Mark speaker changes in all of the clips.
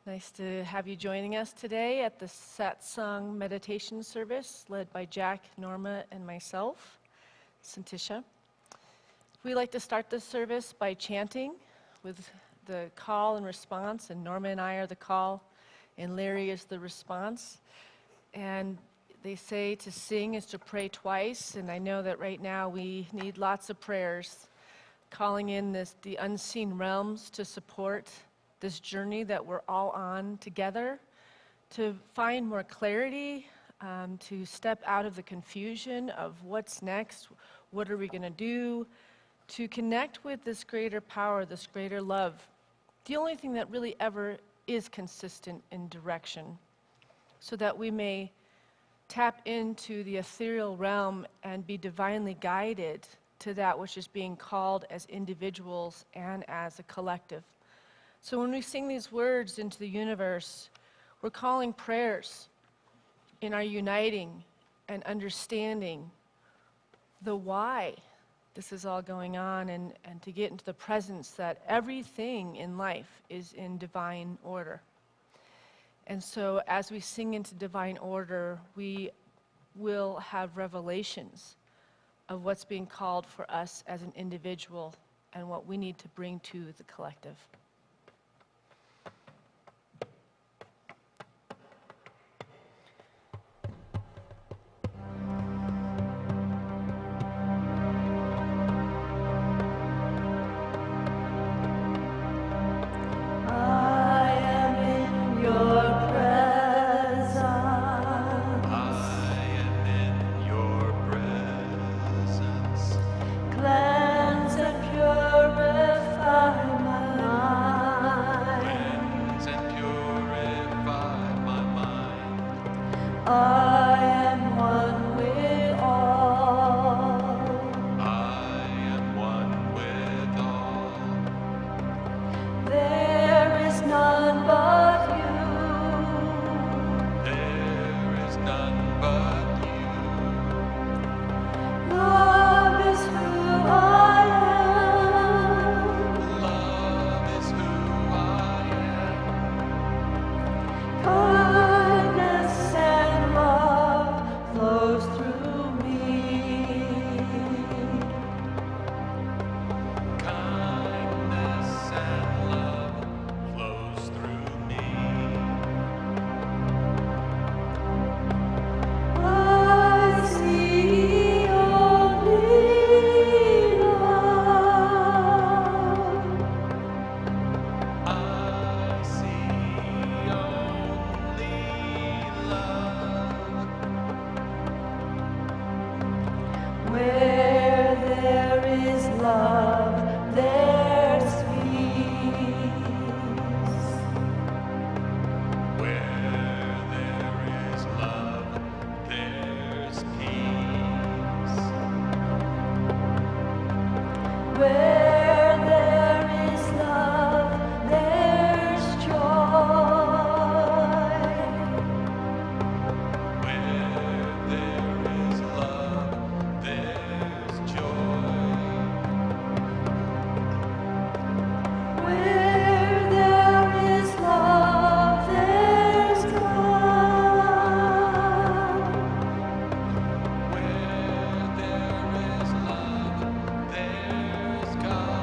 Speaker 1: Nice to have you joining us today at the Satsang meditation service led by Jack, Norma, and myself, Santisha. We like to start this service by chanting with the call and response, and Norma and I are the call, and Larry is the response. And they say to sing is to pray twice, and I know that right now we need lots of prayers, calling in the unseen realms to support this journey that we're all on together, to find more clarity, to step out of the confusion of what's next, what are we going to do, to connect with this greater power, this greater love, the only thing that really ever is consistent in direction, so that we may tap into the ethereal realm and be divinely guided to that which is being called as individuals and as a collective. So when we sing these words into the universe, we're calling prayers in our uniting and understanding the why this is all going on, and to get into the presence that everything in life is in divine order. And so as we sing into divine order, we will have revelations of what's being called for us as an individual and what we need to bring to the collective. Where there is love, there's joy.
Speaker 2: Where there is love, there's joy.
Speaker 1: Where there is love, there's God.
Speaker 2: Where there is love, there's God.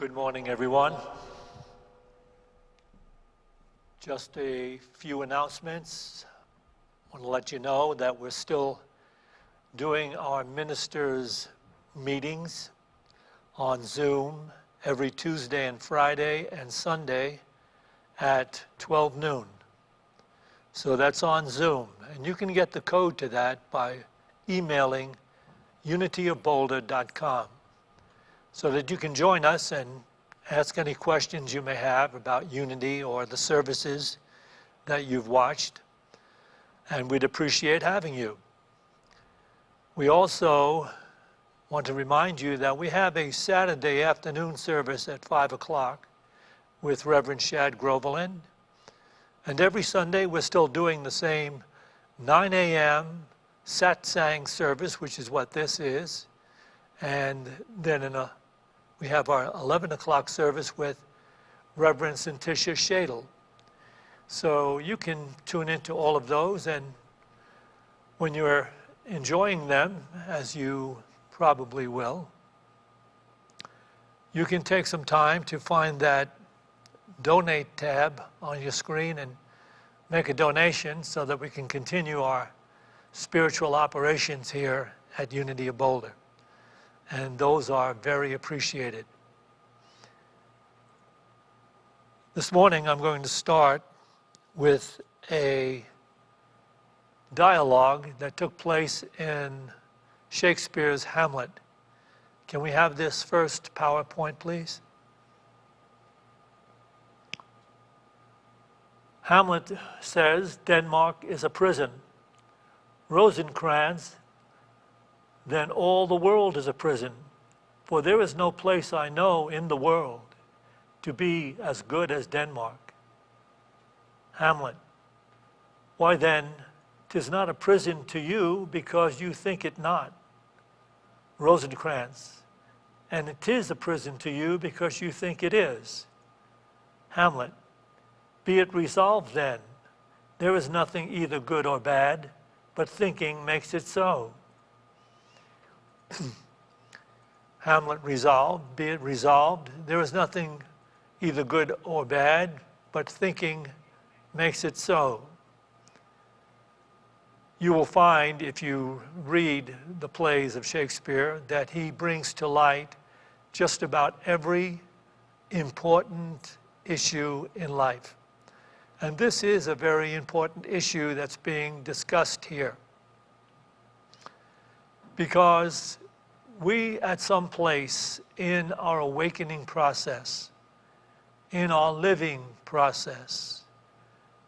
Speaker 3: Good morning, everyone. Just a few announcements. I want to let you know that we're still doing our ministers' meetings on Zoom every Tuesday and Friday and Sunday at 12 noon. So that's on Zoom. And you can get the code to that by emailing unityofboulder.com so that you can join us and ask any questions you may have about Unity or the services that you've watched. And we'd appreciate having you. We also want to remind you that we have a Saturday afternoon service at 5 o'clock with Rev.Jack Groveland. And every Sunday we're still doing the same 9 a.m. satsang service, which is what this is. And then we have our 11 o'clock service with Reverend Cynthia Shadle. So you can tune into all of those, and when you're enjoying them, as you probably will, you can take some time to find that donate tab on your screen and make a donation so that we can continue our spiritual operations here at Unity of Boulder. And those are very appreciated. This morning I'm going to start with a dialogue that took place in Shakespeare's Hamlet. Can we have this first PowerPoint, please? Hamlet says Denmark is a prison. Rosencrantz, then all the world is a prison, for there is no place I know in the world to be as good as Denmark. Hamlet, why then, 'tis not a prison to you because you think it not. Rosencrantz, and it is a prison to you because you think it is. Hamlet, be it resolved then, there is nothing either good or bad, but thinking makes it so. Hamlet resolved, be it resolved, there is nothing either good or bad, but thinking makes it so. You will find, if you read the plays of Shakespeare, that he brings to light just about every important issue in life. And this is a very important issue that's being discussed here. Because we, at some place in our awakening process, in our living process,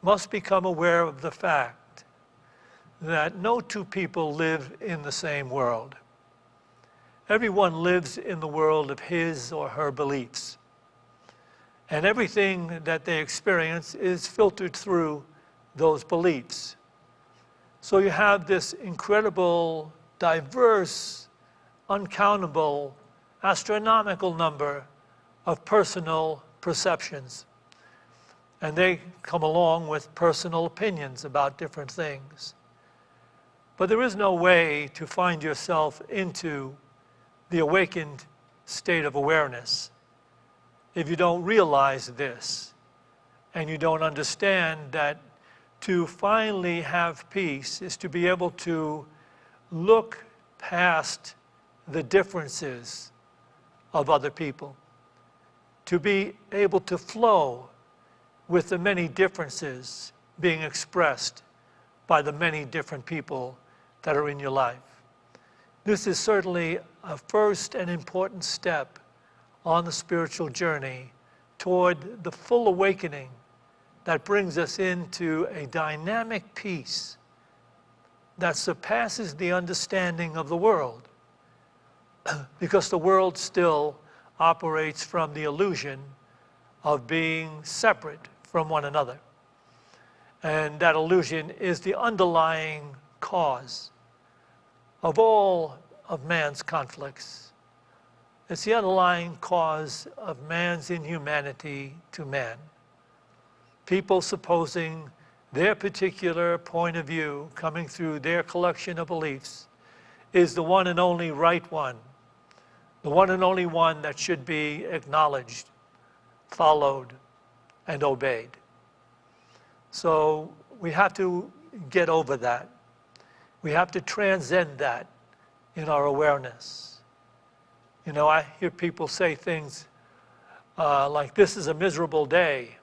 Speaker 3: must become aware of the fact that no two people live in the same world. Everyone lives in the world of his or her beliefs. And everything that they experience is filtered through those beliefs. So you have this incredible, diverse, uncountable, astronomical number of personal perceptions. And they come along with personal opinions about different things. But there is no way to find yourself into the awakened state of awareness if you don't realize this and you don't understand that to finally have peace is to be able to look past the differences of other people, to be able to flow with the many differences being expressed by the many different people that are in your life. This is certainly a first and important step on the spiritual journey toward the full awakening that brings us into a dynamic peace that surpasses the understanding of the world. Because the world still operates from the illusion of being separate from one another. And that illusion is the underlying cause of all of man's conflicts. It's the underlying cause of man's inhumanity to man. People supposing their particular point of view, coming through their collection of beliefs, is the one and only right one, the one and only one that should be acknowledged, followed, and obeyed. So we have to get over that. We have to transcend that in our awareness. You know, I hear people say things like, this is a miserable day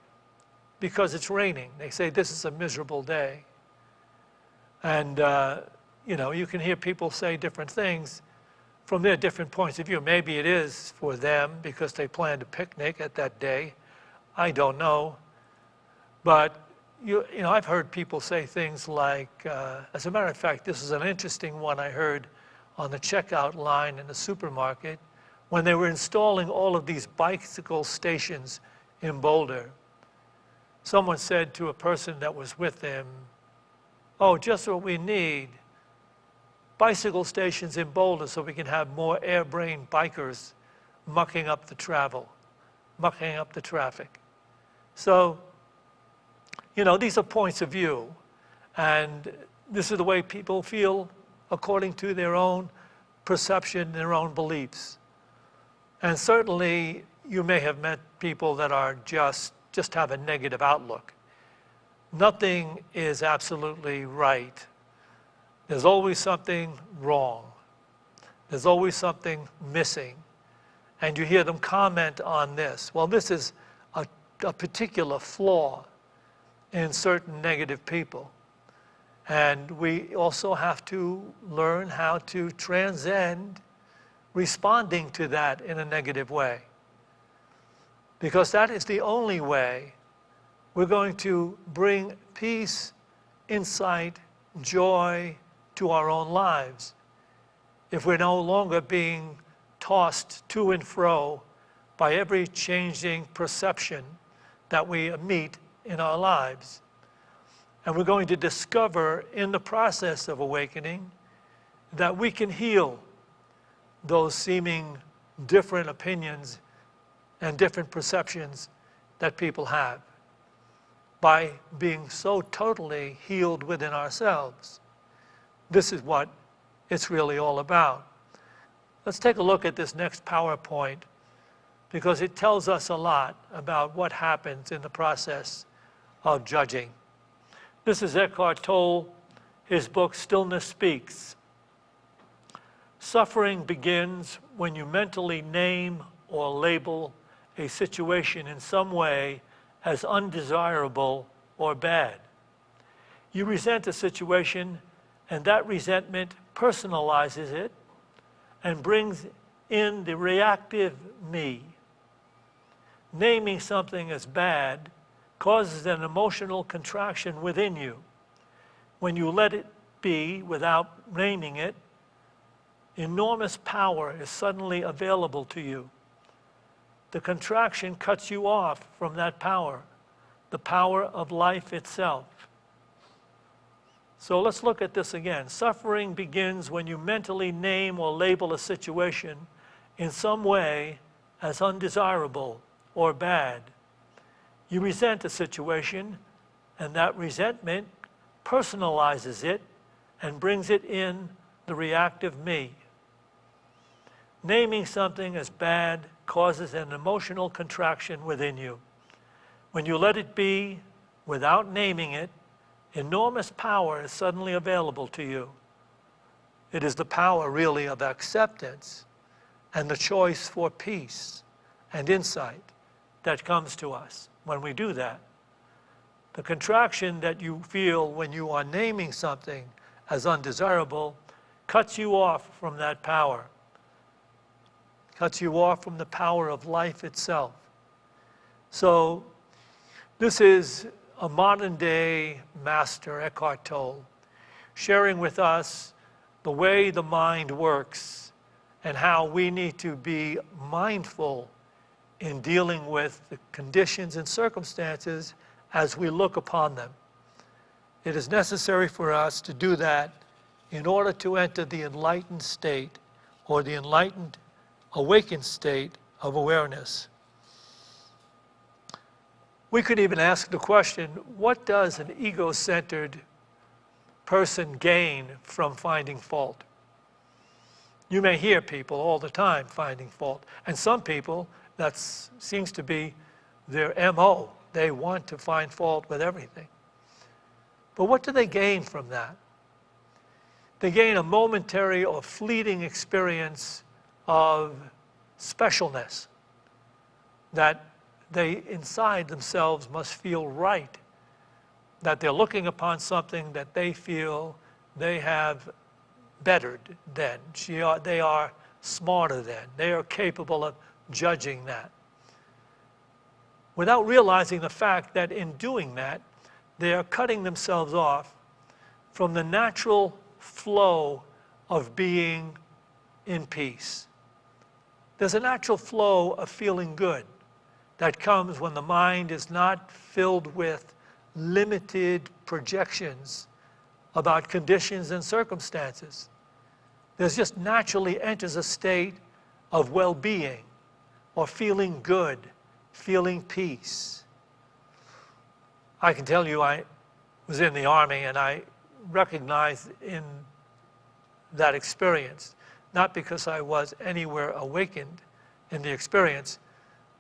Speaker 3: because it's raining. They say, this is a miserable day. And, you know, you can hear people say different things from their different points of view. Maybe it is for them because they planned a picnic at that day. I don't know. But, you know, I've heard people say things like, as a matter of fact, this is an interesting one I heard on the checkout line in the supermarket when they were installing all of these bicycle stations in Boulder. Someone said to a person that was with them, oh, just what we need, bicycle stations in Boulder so we can have more airbrained bikers mucking up the travel, mucking up the traffic. So these are points of view. And this is the way people feel according to their own perception, their own beliefs. And certainly you may have met people that are just have a negative outlook. Nothing is absolutely right. There's always something wrong. There's always something missing. And you hear them comment on this. Well, this is a particular flaw in certain negative people. And we also have to learn how to transcend responding to that in a negative way. Because that is the only way we're going to bring peace, insight, joy to our own lives. If we're no longer being tossed to and fro by every changing perception that we meet in our lives. And we're going to discover in the process of awakening that we can heal those seeming different opinions and different perceptions that people have by being so totally healed within ourselves. This is what it's really all about. Let's take a look at this next PowerPoint because it tells us a lot about what happens in the process of judging. This is Eckhart Tolle, his book, Stillness Speaks. Suffering begins when you mentally name or label a situation in some way as undesirable or bad. You resent a situation, and that resentment personalizes it and brings in the reactive me. Naming something as bad causes an emotional contraction within you. When you let it be without naming it, enormous power is suddenly available to you. The contraction cuts you off from that power, the power of life itself. So let's look at this again. Suffering begins when you mentally name or label a situation in some way as undesirable or bad. You resent a situation, and that resentment personalizes it and brings it in the reactive me. Naming something as bad causes an emotional contraction within you. When you let it be without naming it, enormous power is suddenly available to you. It is the power really of acceptance and the choice for peace and insight that comes to us when we do that. The contraction that you feel when you are naming something as undesirable cuts you off from that power, cuts you off from the power of life itself. So this is a modern day master, Eckhart Tolle, sharing with us the way the mind works and how we need to be mindful in dealing with the conditions and circumstances as we look upon them. It is necessary for us to do that in order to enter the enlightened state or the enlightened, awakened state of awareness. We could even ask the question, what does an ego-centered person gain from finding fault? You may hear people all the time finding fault, and some people, that seems to be their MO. They want to find fault with everything. But what do they gain from that? They gain a momentary or fleeting experience of specialness that they inside themselves must feel right, that they're looking upon something that they feel they have bettered than, they are smarter than, they are capable of judging that. Without realizing the fact that in doing that, they are cutting themselves off from the natural flow of being in peace. There's a natural flow of feeling good that comes when the mind is not filled with limited projections about conditions and circumstances. There's just naturally enters a state of well-being or feeling good, feeling peace. I can tell you I was in the Army, and I recognized in that experience, not because I was anywhere awakened in the experience,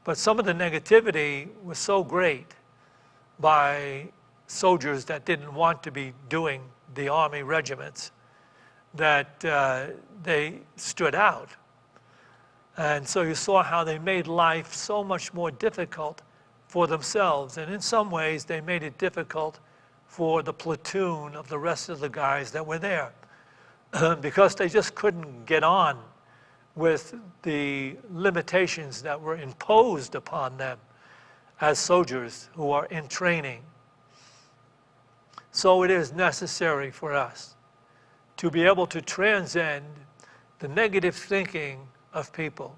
Speaker 3: but some of the negativity was so great by soldiers that didn't want to be doing the Army regiments that they stood out. And so you saw how they made life so much more difficult for themselves. And in some ways, they made it difficult for the platoon of the rest of the guys that were there because they just couldn't get on with the limitations that were imposed upon them as soldiers who are in training. So it is necessary for us to be able to transcend the negative thinking of people,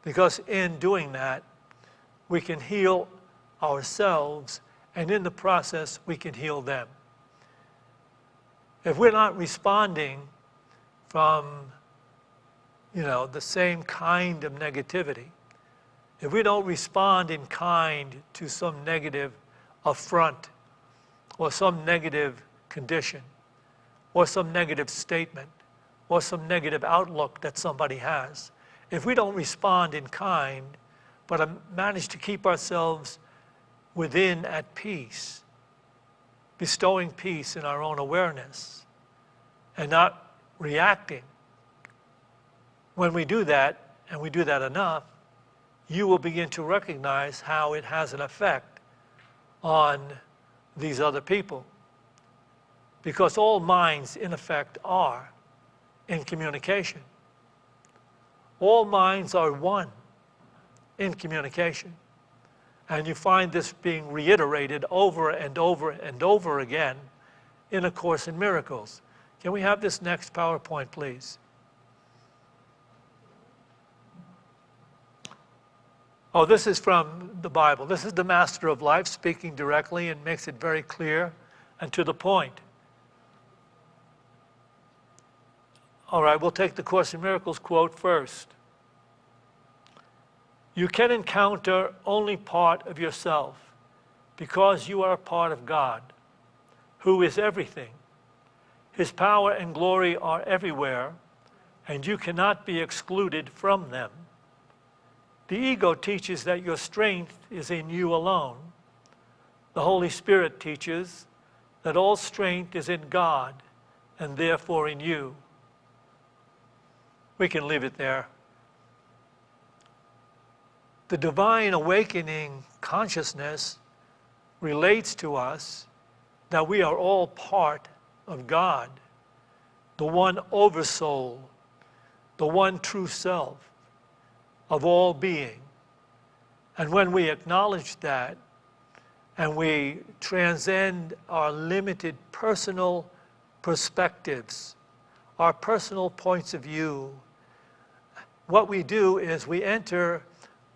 Speaker 3: because in doing that, we can heal ourselves, and in the process, we can heal them. If we're not responding from, the same kind of negativity, if we don't respond in kind to some negative affront or some negative condition or some negative statement or some negative outlook that somebody has, if we don't respond in kind, but manage to keep ourselves within at peace, bestowing peace in our own awareness, and not reacting, when we do that, and we do that enough, you will begin to recognize how it has an effect on these other people. Because all minds, in effect, are in communication. All minds are one in communication. And you find this being reiterated over and over and over again in A Course in Miracles. Can we have this next PowerPoint, please? Oh, this is from the Bible. This is the Master of Life speaking directly and makes it very clear and to the point. All right, we'll take the Course in Miracles quote first. You can encounter only part of yourself because you are a part of God, who is everything. His power and glory are everywhere, and you cannot be excluded from them. The ego teaches that your strength is in you alone. The Holy Spirit teaches that all strength is in God and therefore in you. We can leave it there. The divine awakening consciousness relates to us that we are all part of God, the one oversoul, the one true self of all being. And when we acknowledge that and we transcend our limited personal perspectives, our personal points of view, what we do is we enter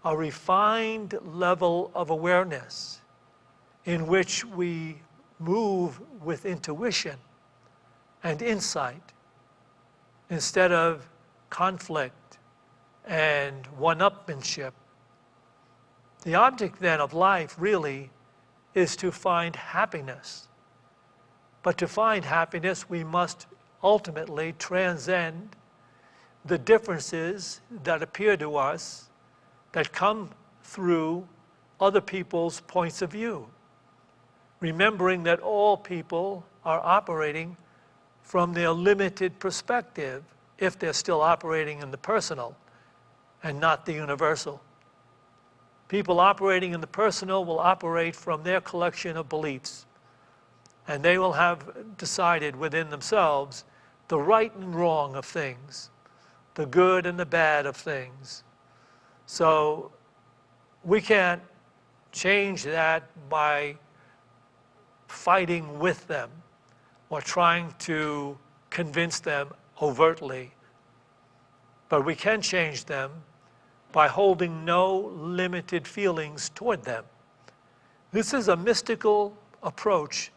Speaker 3: a refined level of awareness in which we move with intuition and insight instead of conflict and one-upmanship. The object then of life really is to find happiness. But to find happiness, we must ultimately transcend the differences that appear to us that come through other people's points of view. Remembering that all people are operating from their limited perspective if they're still operating in the personal and not the universal. People operating in the personal will operate from their collection of beliefs, and they will have decided within themselves the right and wrong of things, the good and the bad of things. So we can't change that by fighting with them or trying to convince them overtly. But we can change them by holding no limited feelings toward them. This is a mystical approach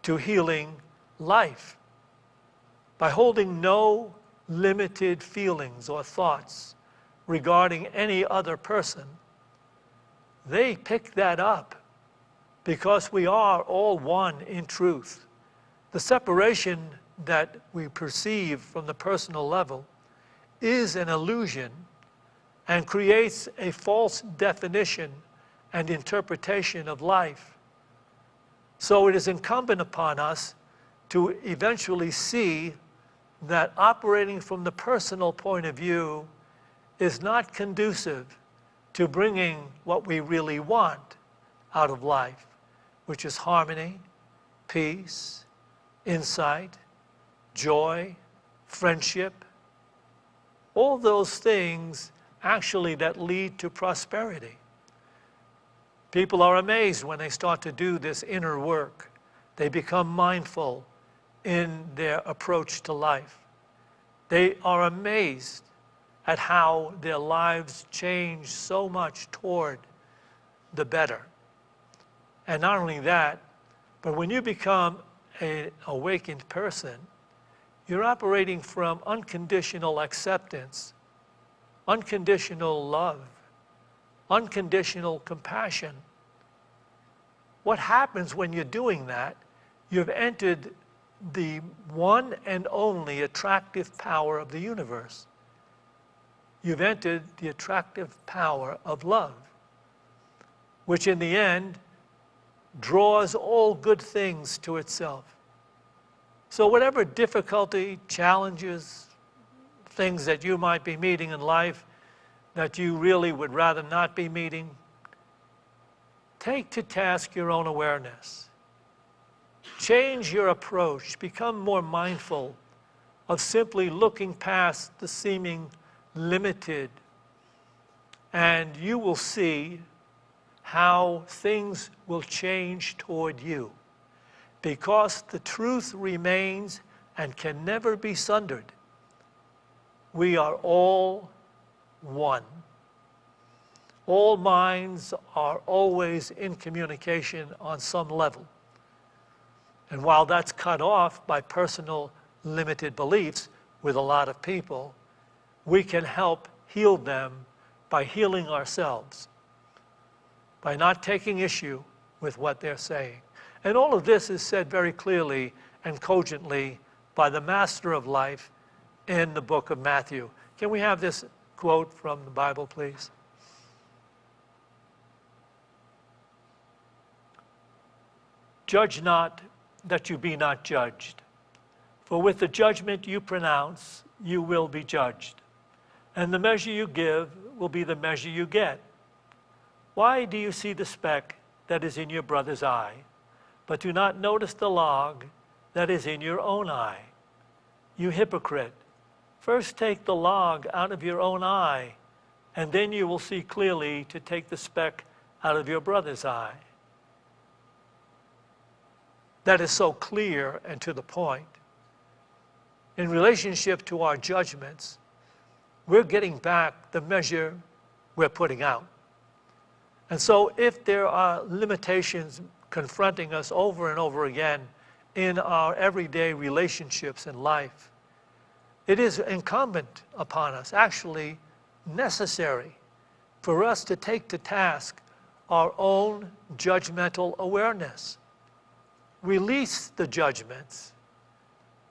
Speaker 3: to healing life. By holding no limited feelings or thoughts regarding any other person, they pick that up because we are all one in truth. The separation that we perceive from the personal level is an illusion and creates a false definition and interpretation of life. So it is incumbent upon us to eventually see that operating from the personal point of view is not conducive to bringing what we really want out of life, which is harmony, peace, insight, joy, friendship, all those things actually that lead to prosperity. People are amazed when they start to do this inner work. They become mindful in their approach to life. They are amazed at how their lives change so much toward the better. And not only that, but when you become an awakened person, you're operating from unconditional acceptance, unconditional love, unconditional compassion. What happens when you're doing that? You've entered the one and only attractive power of the universe. You've entered the attractive power of love, which in the end draws all good things to itself. So whatever difficulty, challenges, things that you might be meeting in life that you really would rather not be meeting, take to task your own awareness. Change your approach. Become more mindful of simply looking past the seeming limited, and you will see how things will change toward you, because the truth remains and can never be sundered. We are all one. All minds are always in communication on some level. And while that's cut off by personal limited beliefs with a lot of people, we can help heal them by healing ourselves, by not taking issue with what they're saying. And all of this is said very clearly and cogently by the Master of Life in the book of Matthew. Can we have this quote from the Bible, please? Judge not that you be not judged, for with the judgment you pronounce, you will be judged. And the measure you give will be the measure you get. Why do you see the speck that is in your brother's eye, but do not notice the log that is in your own eye? You hypocrite, first take the log out of your own eye, and then you will see clearly to take the speck out of your brother's eye. That is so clear and to the point. In relationship to our judgments, we're getting back the measure we're putting out. And so if there are limitations confronting us over and over again in our everyday relationships in life, it is incumbent upon us, actually necessary, for us to take to task our own judgmental awareness. Release the judgments.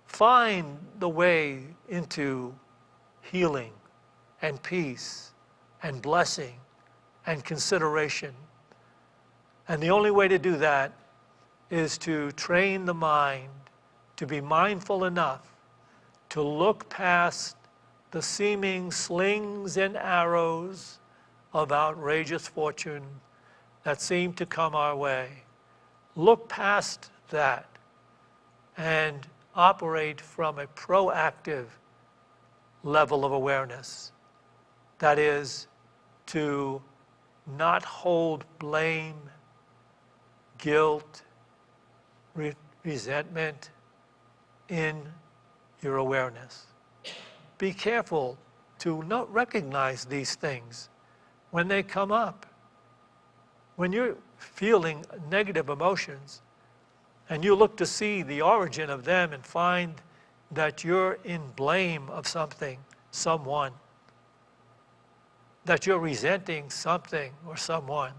Speaker 3: Find the way into healing and peace and blessing and consideration. And the only way to do that is to train the mind to be mindful enough to look past the seeming slings and arrows of outrageous fortune that seem to come our way. Look past that and operate from a proactive level of awareness. That is, to not hold blame, guilt, resentment in your awareness. Be careful to not recognize these things when they come up. When you're feeling negative emotions and you look to see the origin of them and find that you're in blame of something, someone, that you're resenting something or someone,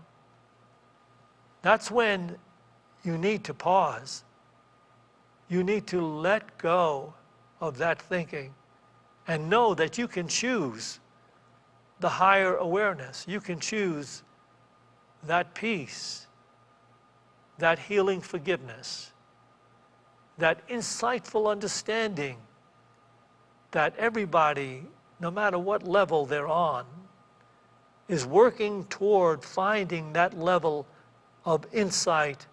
Speaker 3: that's when you need to pause. You need to let go of that thinking and know that you can choose the higher awareness. You can choose that peace, that healing forgiveness, that insightful understanding that everybody, no matter what level they're on, is working toward finding that level of insight,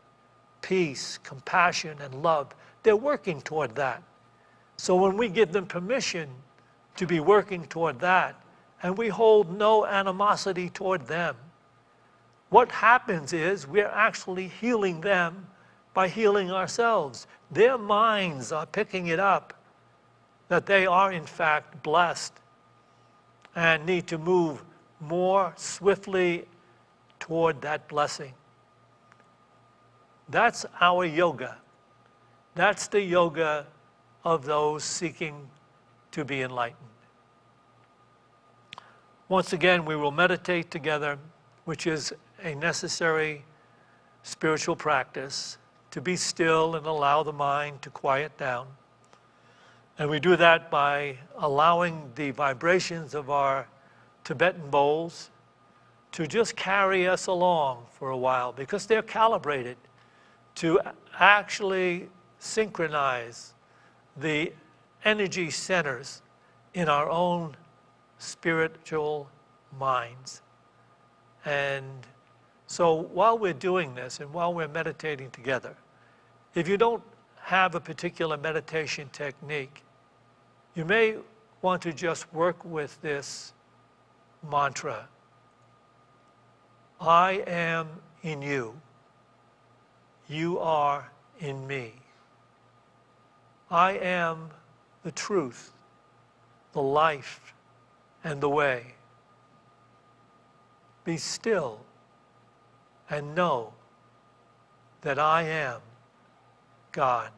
Speaker 3: peace, compassion, and love. They're working toward that. So when we give them permission to be working toward that, and we hold no animosity toward them, what happens is we're actually healing them by healing ourselves. Their minds are picking it up that they are in fact blessed and need to move more swiftly toward that blessing. That's our yoga. That's the yoga of those seeking to be enlightened. Once again, we will meditate together, which is a necessary spiritual practice, to be still and allow the mind to quiet down. And we do that by allowing the vibrations of our Tibetan bowls to just carry us along for a while, because they're calibrated to actually synchronize the energy centers in our own spiritual minds. And so while we're doing this and while we're meditating together, if you don't have a particular meditation technique, you may want to just work with this mantra. I am in you. You are in me. I am the truth, the life, and the way. Be still and know that I am God.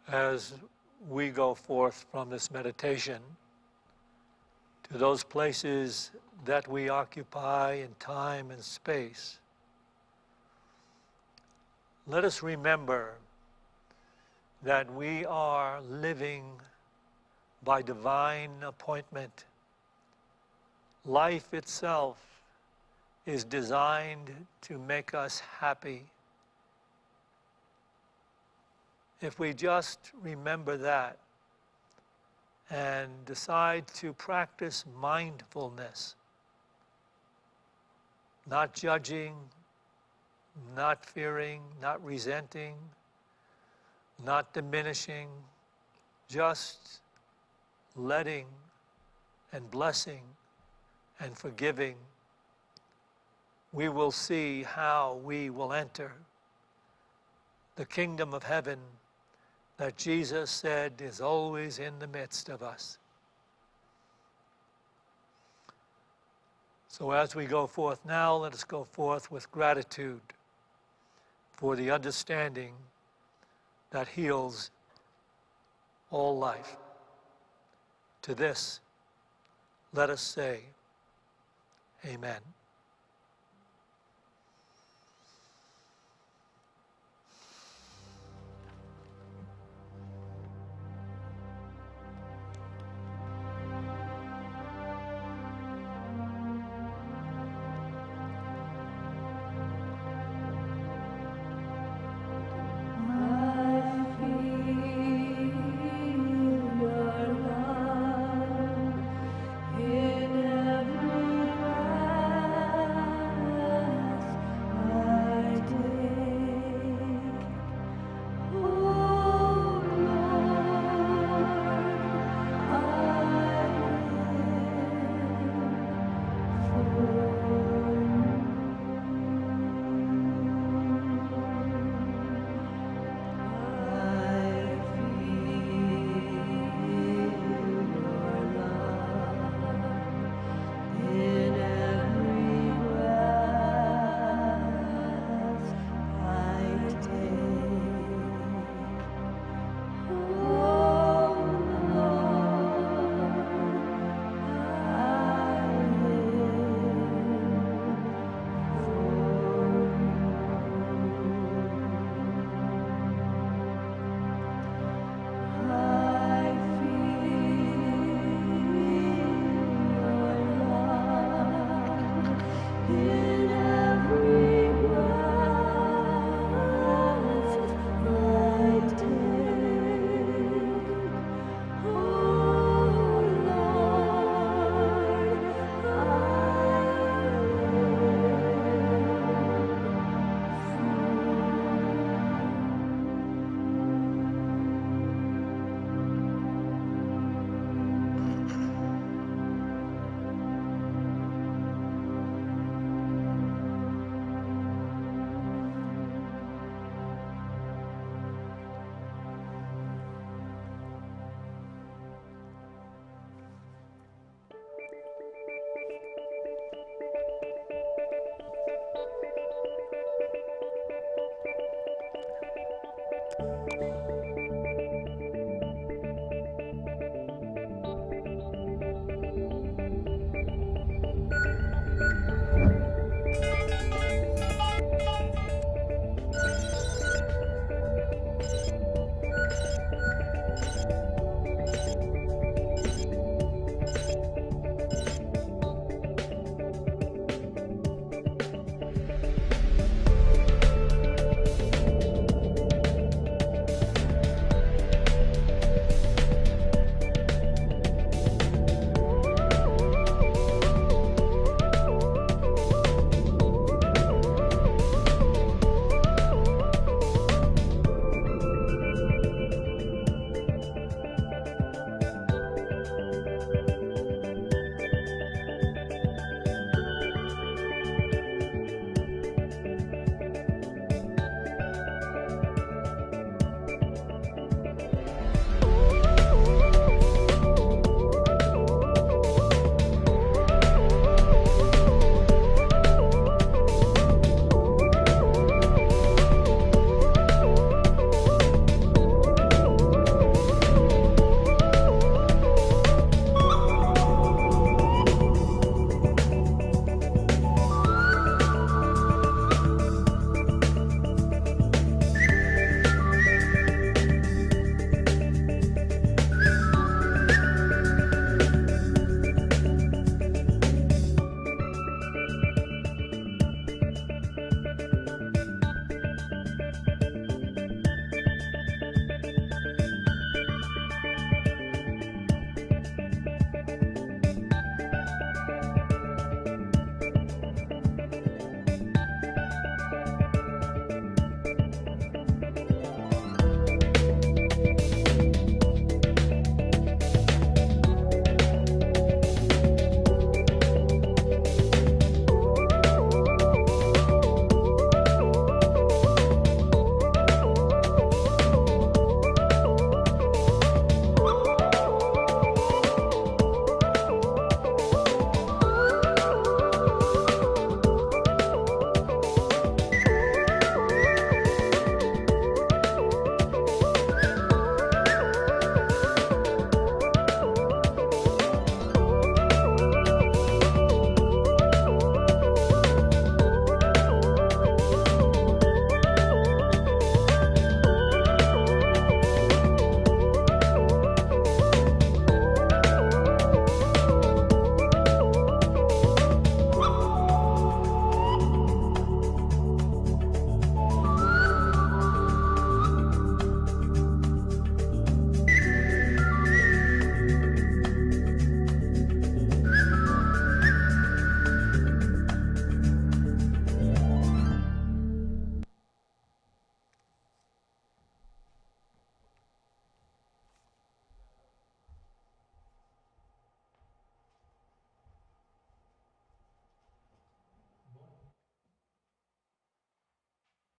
Speaker 3: as we go forth from this meditation to those places that we occupy in time and space, let us remember that we are living by divine appointment. Life itself is designed to make us happy. If we just remember that and decide to practice mindfulness, not judging, not fearing, not resenting, not diminishing, just letting and blessing and forgiving, we will see how we will enter the kingdom of heaven that Jesus said is always in the midst of us. So as we go forth now, let us go forth with gratitude for the understanding that heals all life. To this, let us say, Amen.